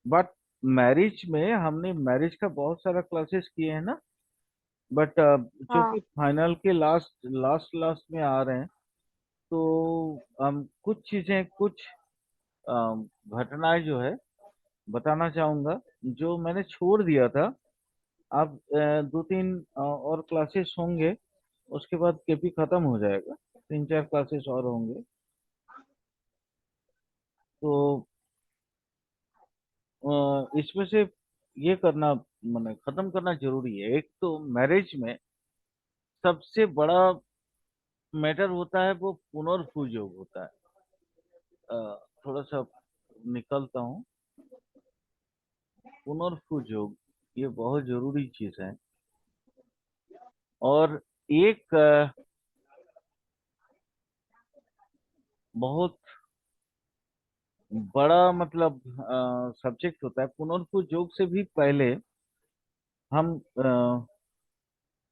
But marriage में हमने marriage का बहुत सारा क्लासेस किए हैं ना। बट हाँ। चूंकि फाइनल के लास्ट लास्ट लास्ट में आ रहे हैं, तो हम कुछ चीजें, कुछ घटनाएं जो है बताना चाहूंगा, जो मैंने छोड़ दिया था। अब दो तीन और क्लासेस होंगे, उसके बाद केपी खत्म हो जाएगा, तीन चार क्लासेस और होंगे। तो इसमें से ये करना, मैंने खत्म करना जरूरी है। एक तो मैरिज में सबसे बड़ा मैटर होता है वो पुनर्भुज योग होता है। थोड़ा सा निकलता हूँ। पुनर्भुज योग ये बहुत जरूरी चीज है। और एक बहुत बड़ा मतलब सब्जेक्ट होता है। पुनर्भुज योग से भी पहले हम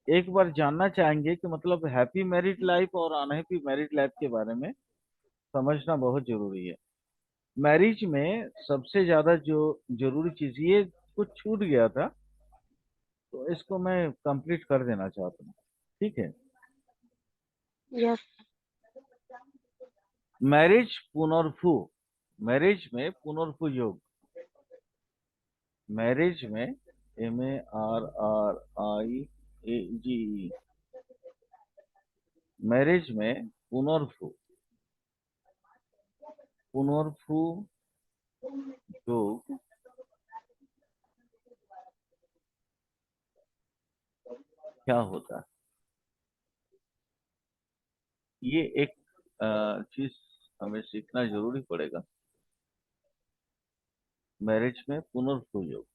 एक बार जानना चाहेंगे कि मतलब हैप्पी मैरिड लाइफ और अनहैप्पी मैरिड लाइफ के बारे में समझना बहुत जरूरी है। मैरिज में सबसे ज्यादा जो जरूरी चीज, ये कुछ छूट गया था, तो इसको मैं कंप्लीट कर देना चाहता हूँ। ठीक है। यस। मैरिज पुनर्भु, मैरिज में पुनर्भु योग, मैरिज में MARRIAGE, मैरिज में पुनर्भु, पुनर्भु योग क्या होता है, ये एक चीज हमें सीखना जरूरी पड़ेगा। मैरिज में पुनर्भु योग,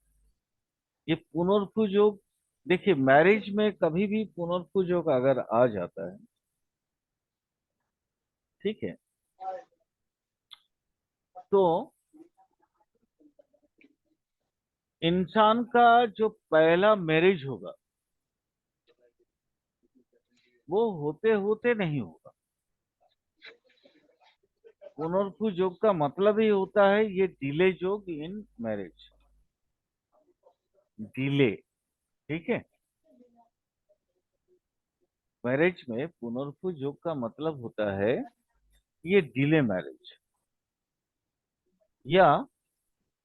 ये पुनर्भु योग, देखिए मैरिज में कभी भी पुनर्भु योग अगर आ जाता है, ठीक है, तो इंसान का जो पहला मैरिज होगा वो होते होते नहीं होगा। पुनर्भु योग का मतलब ही होता है ये डिले योग इन मैरिज, डिले। ठीक है। मैरिज में पुनर्भु योग का मतलब होता है ये डिले मैरिज, या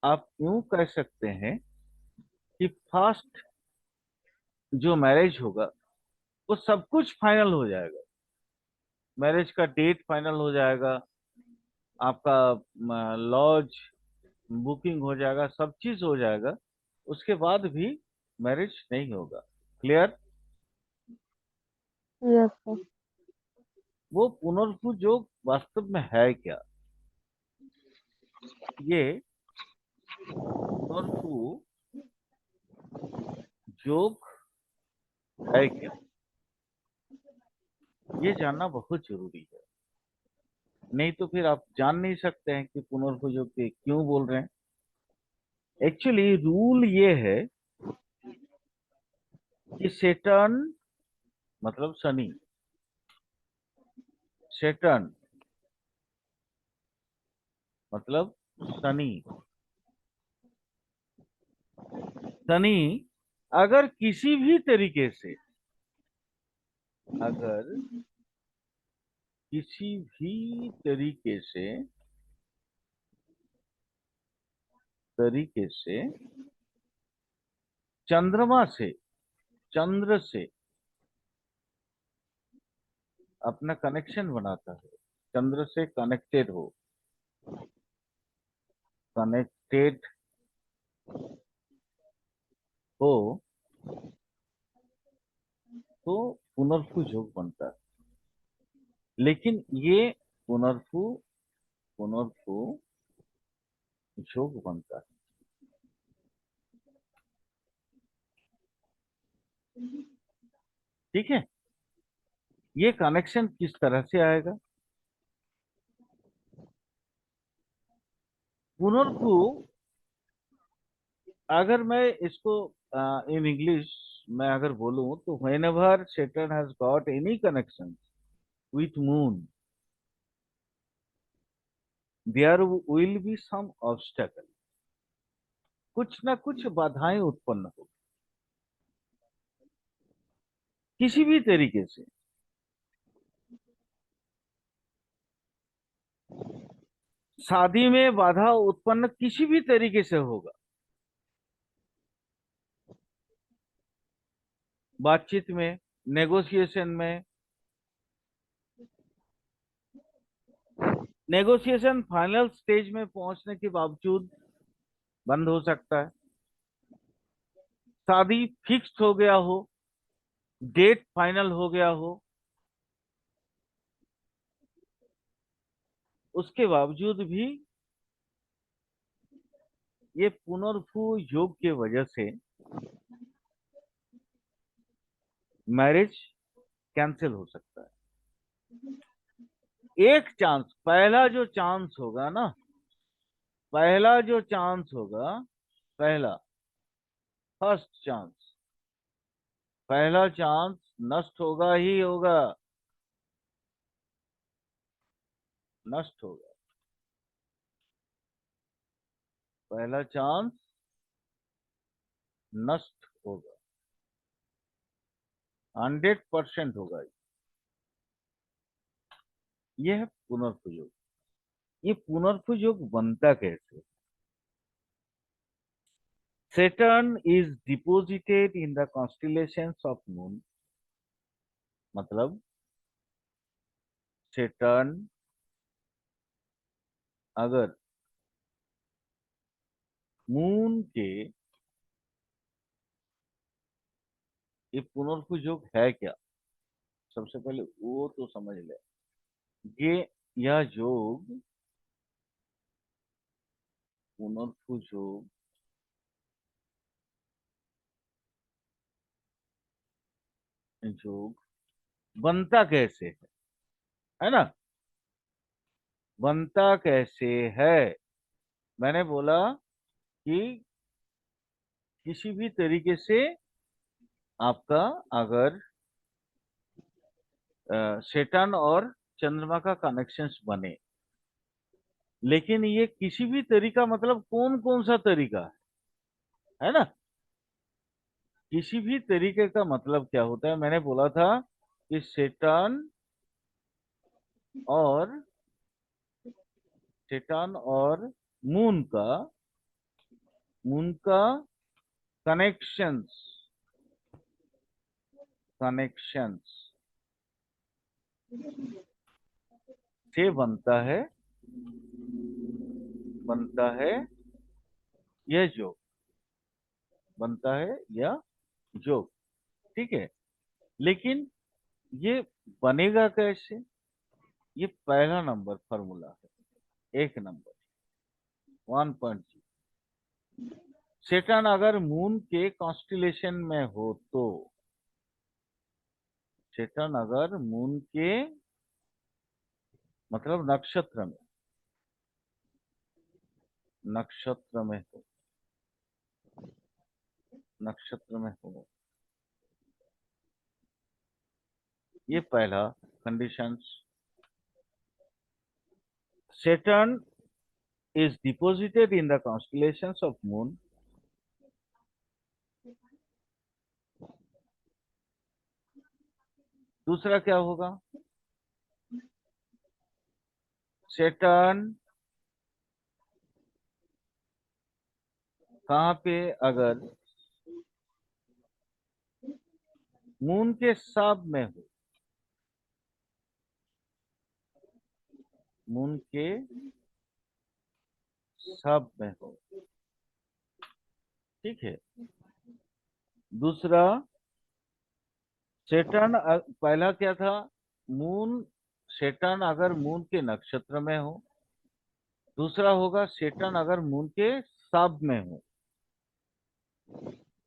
आप यूं कह सकते हैं कि फास्ट जो मैरिज होगा वो सब कुछ फाइनल हो जाएगा। मैरिज का डेट फाइनल हो जाएगा, आपका लॉज बुकिंग हो जाएगा, सब चीज हो जाएगा, उसके बाद भी मैरिज नहीं होगा। क्लियर? Yes sir. वो पुनर्भु योग वास्तव में है क्या? ये पुनर्भु योग है क्या, ये जानना बहुत जरूरी है। नहीं तो फिर आप जान नहीं सकते हैं कि पुनर्भु योग के क्यों बोल रहे हैं। एक्चुअली रूल ये है कि सेटर्न मतलब शनि, सेटर्न मतलब शनि, शनि अगर किसी भी तरीके से, अगर किसी भी तरीके से चंद्रमा से, चंद्र से अपना कनेक्शन बनाता है, चंद्र से कनेक्टेड हो, कनेक्टेड हो, तो पुनर्भु योग बनता है। लेकिन ये पुनर्भु पुनर्भु योग बनता है। ठीक है। ये कनेक्शन किस तरह से आएगा? पुनर्भु, अगर मैं इसको इन इंग्लिश में अगर बोलूं तो whenever Saturn has got any connection with moon, there will be some obstacle। कुछ ना कुछ बाधाएं उत्पन्न हो, किसी भी तरीके से। शादी में बाधा उत्पन्न किसी भी तरीके से होगा, बातचीत में, नेगोशिएशन में। नेगोशिएशन फाइनल स्टेज में पहुंचने के बावजूद बंद हो सकता है। शादी फिक्स हो गया हो, डेट फाइनल हो गया हो, उसके बावजूद भी ये पुनर्भू योग के वजह से मैरिज कैंसिल हो सकता है। एक चांस, पहला जो चांस होगा ना, पहला जो चांस होगा, पहला, फर्स्ट चांस, पहला चांस नष्ट होगा ही होगा, नष्ट होगा। पहला चांस नष्ट होगा, 100% होगा। यह है पुनर्भु योग। ये पुनर्भु योग बनता कैसे? Saturn is deposited in the constellations of moon। मतलब सेटर्न अगर मून के, ये पुनर्भु योग है क्या, सबसे पहले वो तो समझ ले। ये यह योग, पुनर्भु योग, योग बनता कैसे है ना? बनता कैसे है? मैंने बोला कि किसी भी तरीके से आपका अगर सेटर्न और चंद्रमा का कनेक्शंस बने, लेकिन ये किसी भी तरीका मतलब कौन कौन सा तरीका है ना? किसी भी तरीके का मतलब क्या होता है? मैंने बोला था कि और सेटर्न और मून का मून का कनेक्शंस, कनेक्शंस से बनता है यह जो, बनता है यह जो, ठीक है। लेकिन ये बनेगा कैसे? ये पहला नंबर फॉर्मूला है, एक नंबर, 1.0। सेटर्न अगर मून के कॉन्स्टिलेशन में हो तो, सेटर्न अगर मून के मतलब नक्षत्र में हो, नक्षत्र में हो, ये पहला conditions. Saturn is deposited in the constellations of moon। दूसरा क्या होगा? सेटर्न कहाँ पे, अगर मून के साथ में हो, मून के साथ में हो, ठीक है। दूसरा, सेटर्न पहला क्या था? मून, सेटर्न अगर मून के नक्षत्र में हो। दूसरा होगा सेटर्न अगर मून के साथ में हो,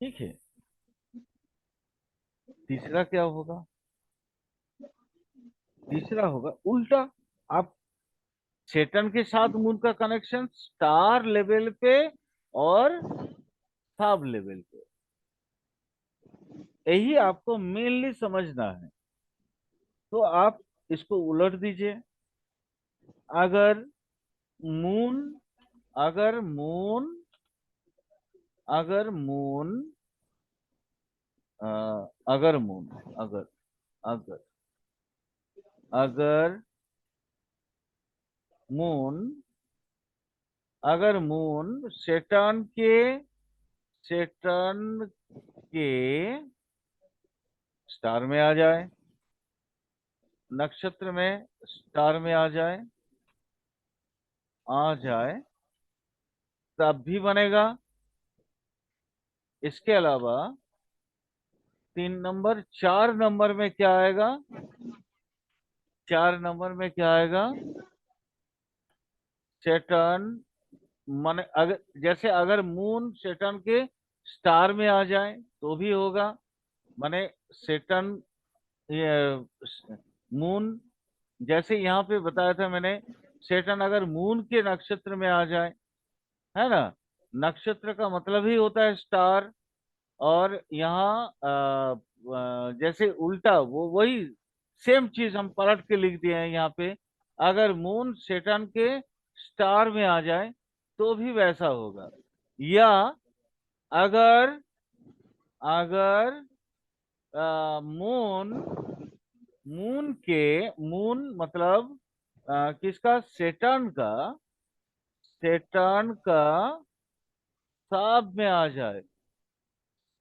ठीक है। तीसरा क्या होगा? तीसरा होगा उल्टा। आप सेटर्न के साथ मून का कनेक्शन स्टार लेवल पे और सब लेवल पे, यही आपको मेनली समझना है। तो आप इसको उलट दीजिए। अगर मून, अगर मून अगर मून अगर मून अगर अगर अगर मून अगर मून सेटर्न के स्टार में आ जाए, नक्षत्र में स्टार में आ जाए तब भी बनेगा। इसके अलावा 3 नंबर, 4 नंबर में क्या आएगा? 4 नंबर में क्या आएगा? सेटर्न, मन अगर जैसे अगर मून सेटर्न के स्टार में आ जाए तो भी होगा। माने सेटर्न, ये मून, जैसे यहाँ पे बताया था मैंने, सेटर्न अगर मून के नक्षत्र में आ जाए, है ना, नक्षत्र का मतलब ही होता है स्टार। और यहाँ जैसे उल्टा वो वही सेम चीज हम पलट के लिख दिए हैं यहाँ पे। अगर मून सेटर्न के स्टार में आ जाए तो भी वैसा होगा। या अगर अगर मून मून मतलब किसका? सेटर्न का सब में आ जाए,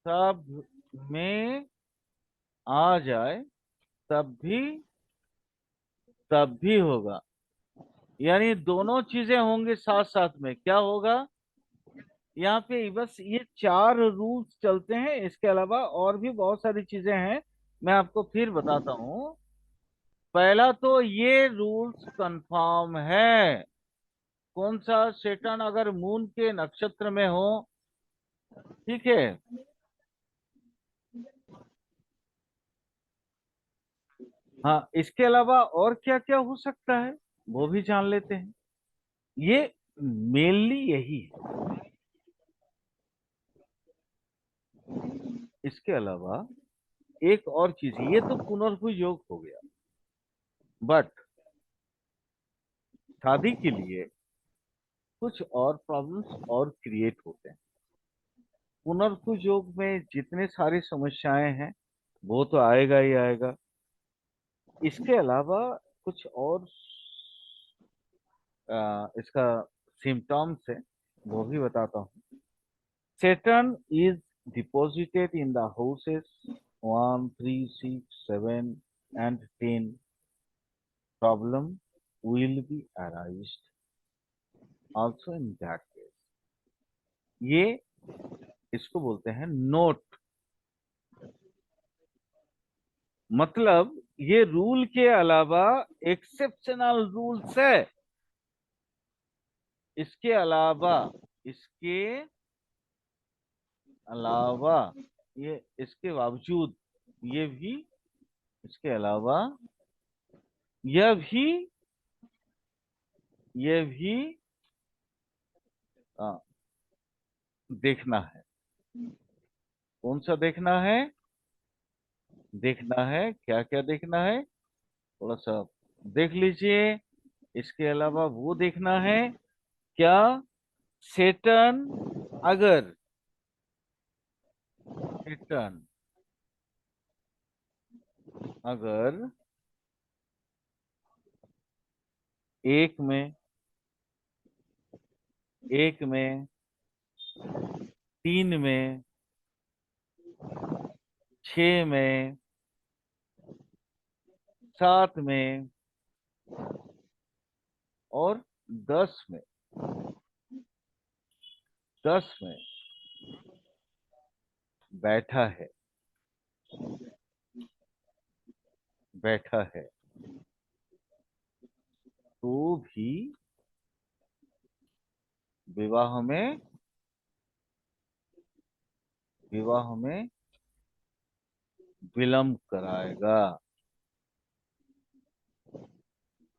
सब में आ जाए तब भी होगा। यानी दोनों चीजें होंगी साथ साथ में, क्या होगा? यहाँ पे बस ये 4 रूल्स चलते हैं, इसके अलावा और भी बहुत सारी चीजें हैं, मैं आपको फिर बताता हूँ। पहला तो ये रूल्स कंफर्म है। कौन सा? सेटर्न अगर मून के नक्षत्र में हो, ठीक है। हाँ, इसके अलावा और क्या क्या हो सकता है वो भी जान लेते हैं। ये मेनली यही है। इसके अलावा एक और चीज, ये तो पुनर्भुज योग हो गया, बट शादी के लिए कुछ और प्रॉब्लम्स और क्रिएट होते हैं। पुनर्भुज योग में जितने सारी समस्याएं हैं वो तो आएगा ही आएगा। इसके अलावा कुछ और इसका सिम्टम्स है, वो भी बताता हूँ। Saturn is deposited in the houses 1, 3, 6, 7 and 10. Problem will be arised also in that case. ये इसको बोलते हैं नोट। मतलब ये रूल के अलावा एक्सेप्शनल रूल्स है। इसके अलावा इसके अलावा ये इसके बावजूद ये भी, इसके अलावा यह भी, यह भी आ, देखना है। कौन सा देखना है? देखना है, क्या क्या देखना है, थोड़ा सा देख लीजिए। इसके अलावा वो देखना है क्या? सेटर्न अगर सेटर्न अगर एक में, एक में, 3 में, 6 में, 7 में और 10 में, 10 में बैठा है, बैठा है तो भी विवाह में, विवाह में विलंब कराएगा,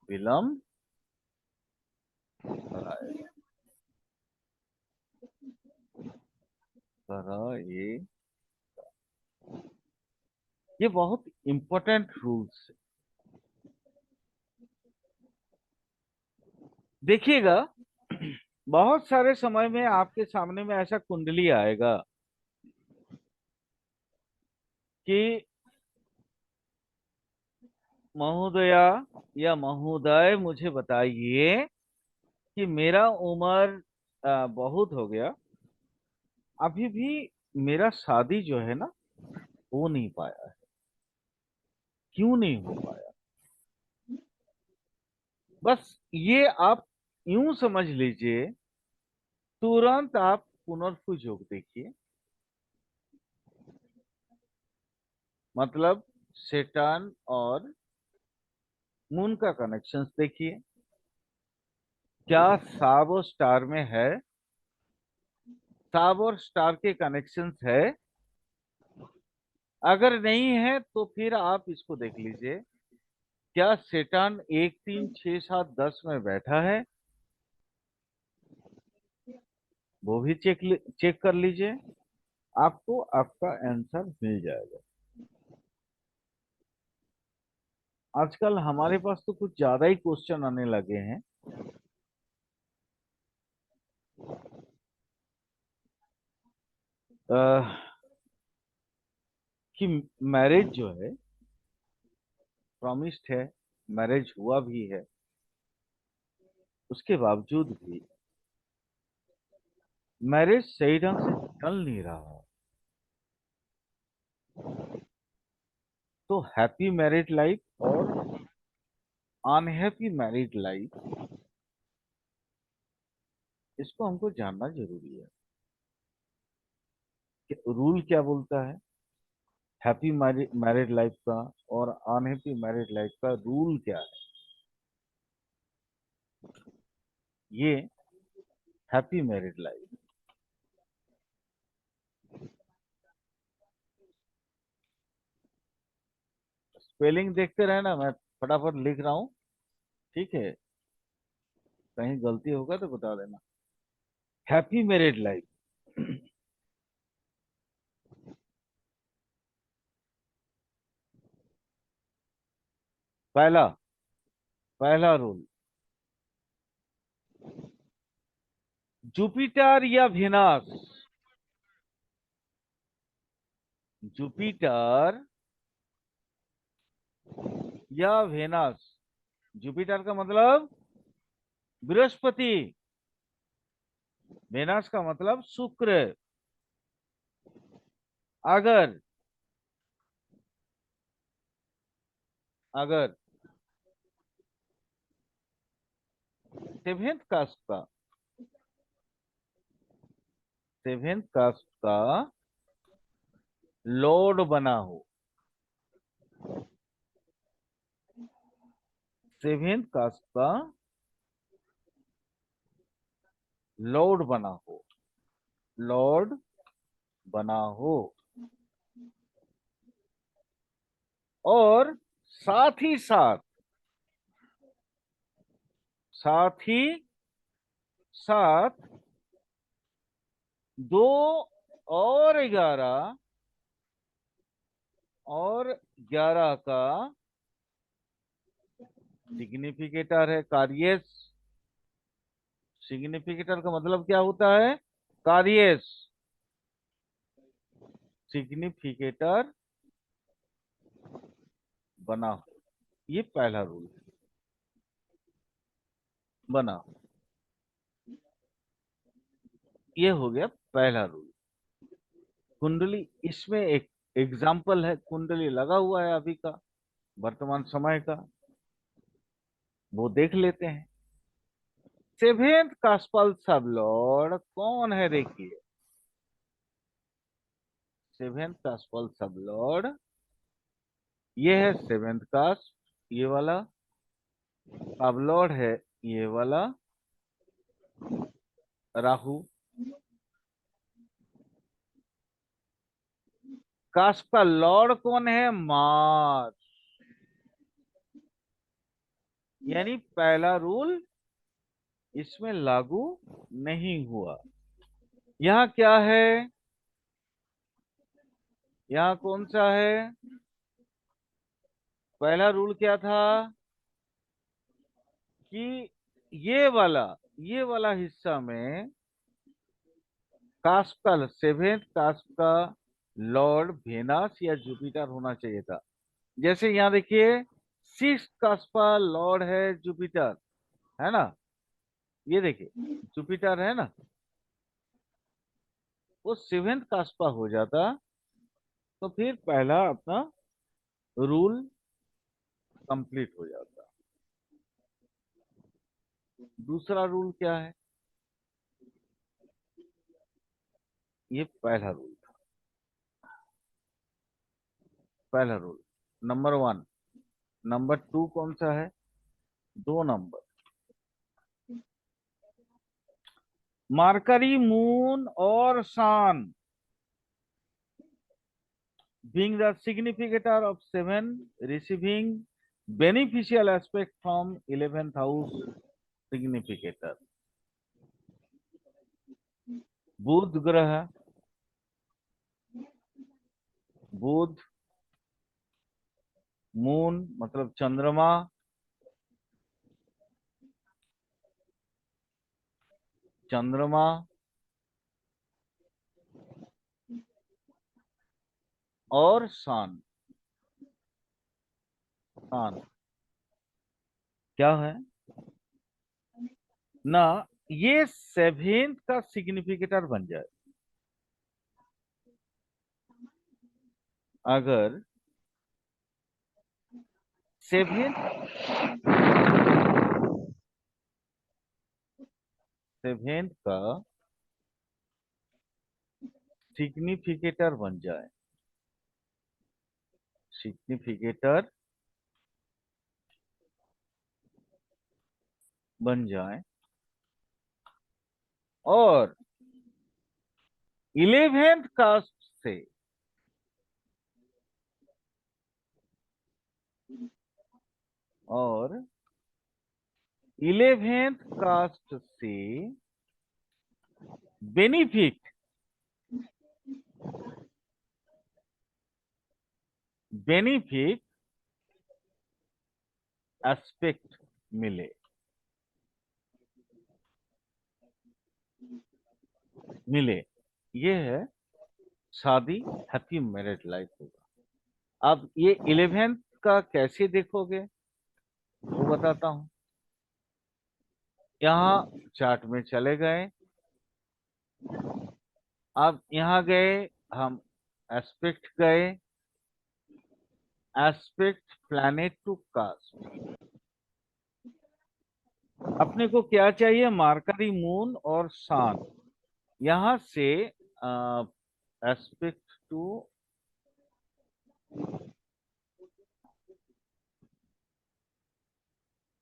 विलंब कराएगा, कराए। ये बहुत इंपॉर्टेंट रूल्स है। देखिएगा, बहुत सारे समय में आपके सामने में ऐसा कुंडली आएगा कि महोदया या महोदय मुझे बताइए कि मेरा उम्र बहुत हो गया, अभी भी मेरा शादी जो है ना हो नहीं पाया है। क्यों नहीं हो पाया? बस ये आप यूं समझ लीजिए, तुरंत आप पुनर्भुज योग देखिए, मतलब सेटर्न और मून का कनेक्शंस देखिए, क्या साब और स्टार में है, साब और स्टार के कनेक्शंस है। अगर नहीं है तो फिर आप इसको देख लीजिए, क्या सेटर्न 1 3 6 7 10 में बैठा है, वो भी चेक कर लीजिए, आपको आपका आंसर मिल जाएगा। आजकल हमारे पास तो कुछ ज्यादा ही क्वेश्चन आने लगे हैं। अह, कि मैरिज जो है प्रॉमिस्ड है, मैरिज हुआ भी है, उसके बावजूद भी मैरिज सही ढंग से चल नहीं रहा। तो हैप्पी मैरिड लाइफ और अनहैप्पी मैरिड लाइफ, इसको हमको जानना जरूरी है कि रूल क्या बोलता है हैप्पी मैरिड लाइफ का और अनहैप्पी मैरिड लाइफ का रूल क्या है। ये हैप्पी मैरिड लाइफ, स्पेलिंग देखते रहना, मैं फटाफट लिख रहा हूँ, ठीक है? कहीं गलती होगा तो बता देना। हैप्पी मैरिड लाइफ, पहला पहला रूल, जुपिटर या वेनस, जुपिटर या वेनस। जुपिटर का मतलब बृहस्पति, वेनस का मतलब शुक्र। अगर अगर सेवेंथ कास्ट का सेवेंथ कास्ट का लॉर्ड बना हो, सेवेंथ कास्ट का लॉर्ड बना हो, लॉर्ड बना हो, और साथ ही साथ साथ ही साथ 2 और 11 और 11 का सिग्निफिकेटर है कार्यस। सिग्निफिकेटर का मतलब क्या होता है? कार्यस। सिग्निफिकेटर बना हो, ये पहला रूल है, बना हो। ये हो गया पहला रूल। कुंडली, इसमें एक एग्जाम्पल है, कुंडली लगा हुआ है अभी का, वर्तमान समय का, वो देख लेते हैं। सेवेंथ कास्पल सब लॉर्ड कौन है देखिए, सेवेंथ कास्पल सब लॉर्ड ये है सेवेंथ कास्ट, ये वाला सब लॉर्ड है, ये वाला राहु। कास्ट का लॉर्ड कौन है? मार्स। यानी पहला रूल इसमें लागू नहीं हुआ। यहाँ क्या है? यहाँ कौन सा है? पहला रूल क्या था कि ये वाला ये वाला हिस्सा में कास्प का, सेवेंथ कास्प का लॉर्ड वेनस या जुपिटर होना चाहिए था। जैसे यहाँ देखिए, सिक्स कास्प का लॉर्ड है जुपिटर, है ना। ये देखिए, जुपिटर है ना, वो सेवेंथ कास्प का हो जाता तो फिर पहला अपना रूल कंप्लीट हो जाता। दूसरा रूल क्या है? ये पहला रूल था, पहला rule, number one. Number two कौन सा है? 2 नंबर, मार्करी मून और सन being the significator of seven, receiving beneficial aspect from 11th house significator। बुध ग्रह, बुध, मून मतलब चंद्रमा, चंद्रमा और सन। सन क्या है ना, ये सेवेंथ का सिग्निफिकेटर बन जाए। अगर सेवेंथ, सेवेंथ का सिग्निफिकेटर बन जाए, सिग्निफिकेटर बन जाए और 11th कास्ट से, और 11th कास्ट से बेनिफिट, बेनिफिट एस्पेक्ट मिले, मिले, ये है शादी, हैप्पी मैरिड लाइफ होगा। अब ये 11th का कैसे देखोगे वो बताता हूं। यहाँ चार्ट में चले गए, अब यहाँ गए हम, एस्पेक्ट गए, एस्पेक्ट प्लैनेट टू कास्ट। अपने को क्या चाहिए? मार्करी मून और सन। यहां से aspect two,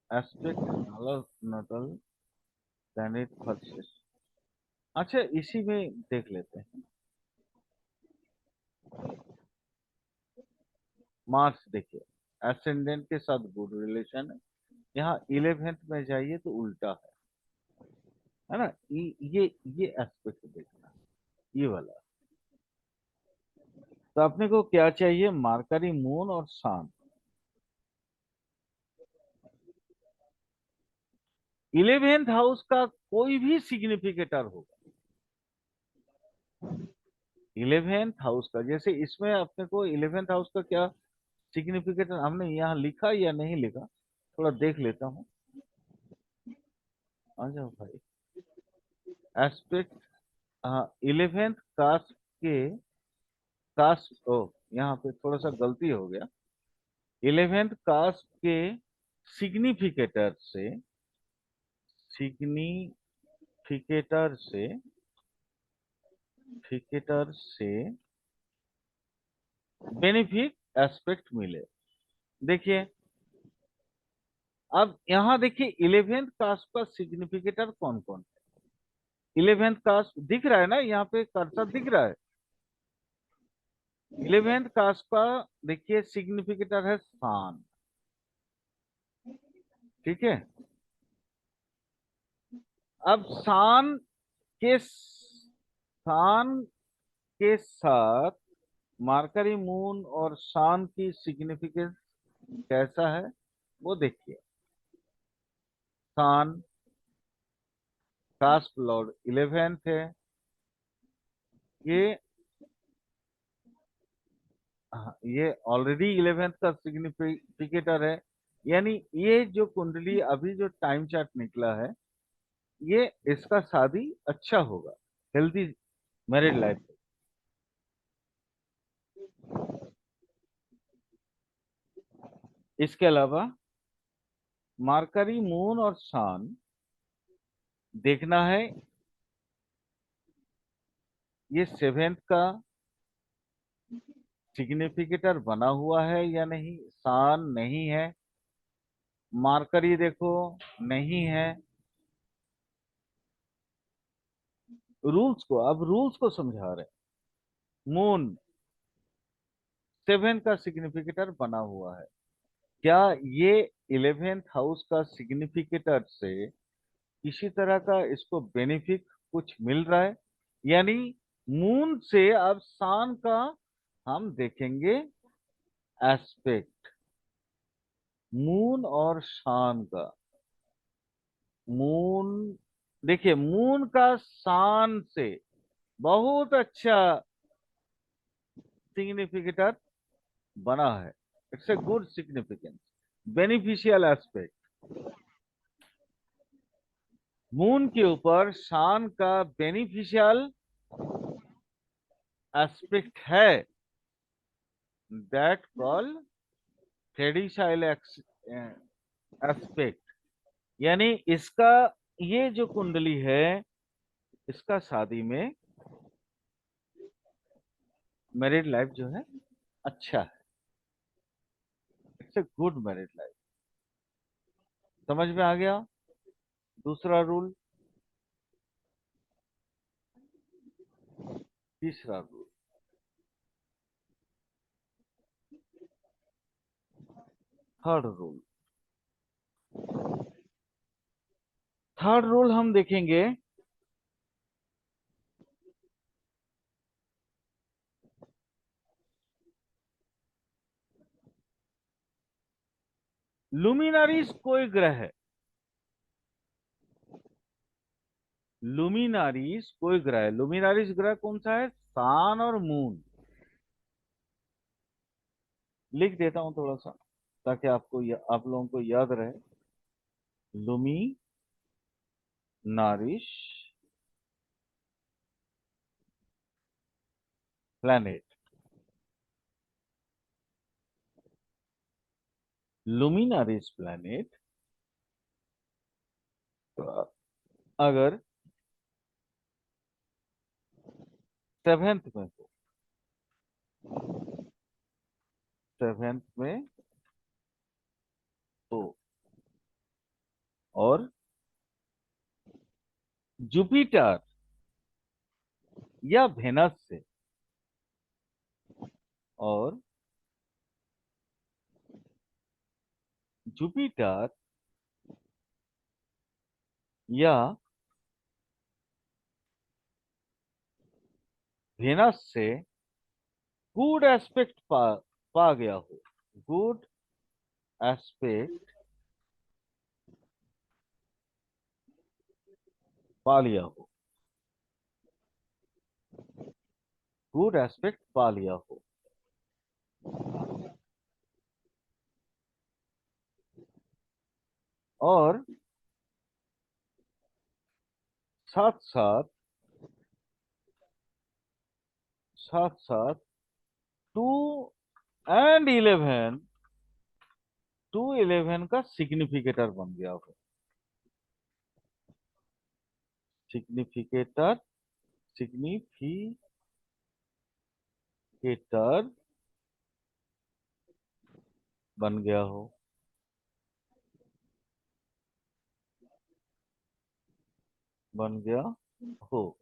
aspect natal planet first. अच्छा, इसी में देख लेते हैं। मार्स देखिए, एसेंडेंट के साथ गुड रिलेशन है। यहाँ 11th में जाइए तो उल्टा है ना। ये एस्पेक्ट देखना, ये वाला। तो अपने को क्या चाहिए? मार्करी मून और सन। 11th हाउस का कोई भी सिग्निफिकेटर होगा, 11th हाउस का, जैसे इसमें अपने को 11th हाउस का क्या सिग्निफिकेटर हमने यहाँ लिखा या नहीं लिखा, थोड़ा देख लेता हूँ। आ जाओ भाई, एस्पेक्ट, हाँ 11th कास्ट के, कास्ट ओ, यहाँ पे थोड़ा सा गलती हो गया। 11th कास्ट के सिग्निफिकेटर से, सिग्निफिकेटर से, फिकेटर से बेनिफिट एस्पेक्ट मिले। देखिए, अब यहाँ देखिए 11th कास्ट का सिग्निफिकेटर कौन कौन है। 11th कास्ट दिख रहा है ना, यहाँ पे कर्सर दिख रहा है। 11th कास्ट का देखिए सिग्निफिकेटर है सान, ठीक है। अब सान के साथ मार्करी मून और सान की सिग्निफिकेंस कैसा है वो देखिए। सान कास्ट लॉर्ड 11th है। ये हाँ, ये ऑलरेडी 11th का सिग्निफिकेटर है। यानी ये जो कुंडली अभी जो टाइम चार्ट निकला है, ये इसका शादी अच्छा होगा, हेल्दी मैरिड लाइफ। इसके अलावा मार्करी मून और सन देखना है, ये 7th का सिग्निफिकेटर बना हुआ है या नहीं। सन नहीं है, मार्करी देखो नहीं है। रूल्स को समझा रहे हैं। मून 7 का सिग्निफिकेटर बना हुआ है, क्या ये 11th हाउस का सिग्निफिकेटर से किसी तरह का इसको बेनिफिट कुछ मिल रहा है। यानी मून से अब सन का हम देखेंगे एस्पेक्ट, मून और सन का। मून, देखिए मून का सन से बहुत अच्छा सिग्निफिकेटर बना है। It's a good significance, beneficial aspect. Moon के ऊपर सन का बेनिफिशियल एस्पेक्ट है, दैट कॉल थेडिसाइल एस्पेक्ट। यानी इसका, ये जो कुंडली है, इसका शादी में मैरिड लाइफ जो है अच्छा है। It's a good married life. समझ में आ गया दूसरा रूल। तीसरा rule, third rule. Third rule हम देखेंगे, लुमिनारीज कोई ग्रह है, लुमिनारीज कोई ग्रह है। लुमिनारीज ग्रह कौन सा है? सन और मून। लिख देता हूं थोड़ा सा ताकि आपको आप लोगों को याद रहे। लुमिनारिश प्लैनेट, लुमिनारिश प्लैनेट अगर 7th में हो, 7th में हो और जुपिटर या वेनस से, और जुपिटर या वेनस से गुड एस्पेक्ट पा गया हो, गुड एस्पेक्ट पा लिया हो, गुड एस्पेक्ट पा लिया हो, और साथ साथ साथ साथ 2 और 11, 2 11 का सिग्निफिकेटर बन गया हो। सिग्निफिकेटर, सिग्निफिकेटर बन गया हो, बन गया हो,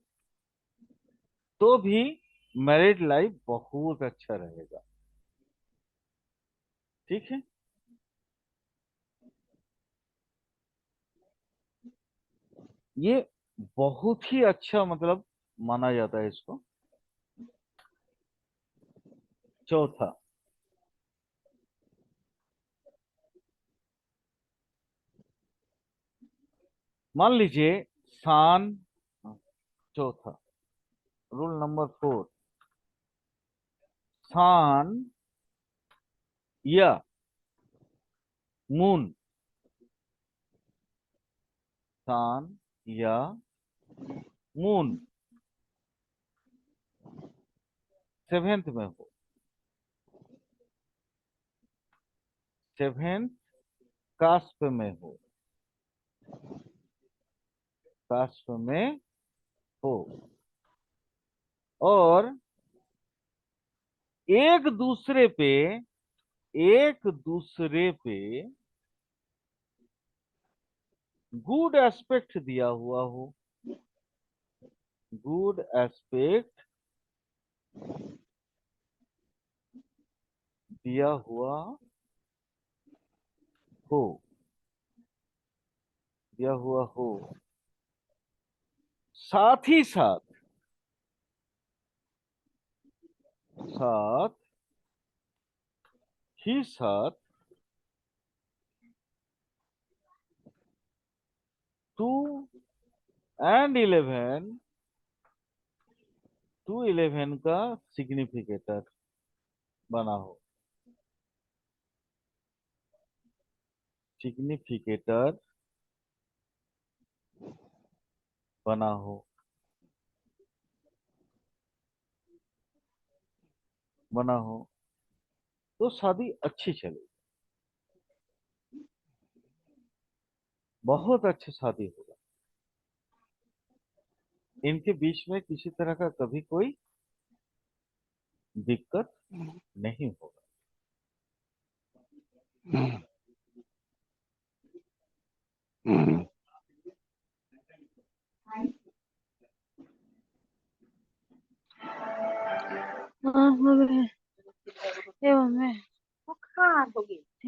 तो भी मैरिड लाइफ बहुत अच्छा रहेगा। ठीक है। ये बहुत ही अच्छा मतलब माना जाता है इसको। चौथा, मान लीजिए सान, चौथा रूल नंबर 4, सान या मून, सान या मून सेवेंथ में हो, सेवेंथ कास्प में हो, कास्प में हो, और एक दूसरे पे, एक दूसरे पे गुड एस्पेक्ट दिया हुआ हो, गुड एस्पेक्ट दिया हुआ हो, दिया हुआ हो, साथ ही साथ, साथ ही साथ 2 और 11, 2 11 का सिग्निफिकेटर बना हो, सिग्निफिकेटर बना हो, बना हो, तो शादी अच्छी चलेगी, बहुत अच्छी शादी होगा, इनके बीच में किसी तरह का कभी कोई दिक्कत नहीं होगा। हाँ, हो गए। ए मम्मी, वो कहाँ हो गई?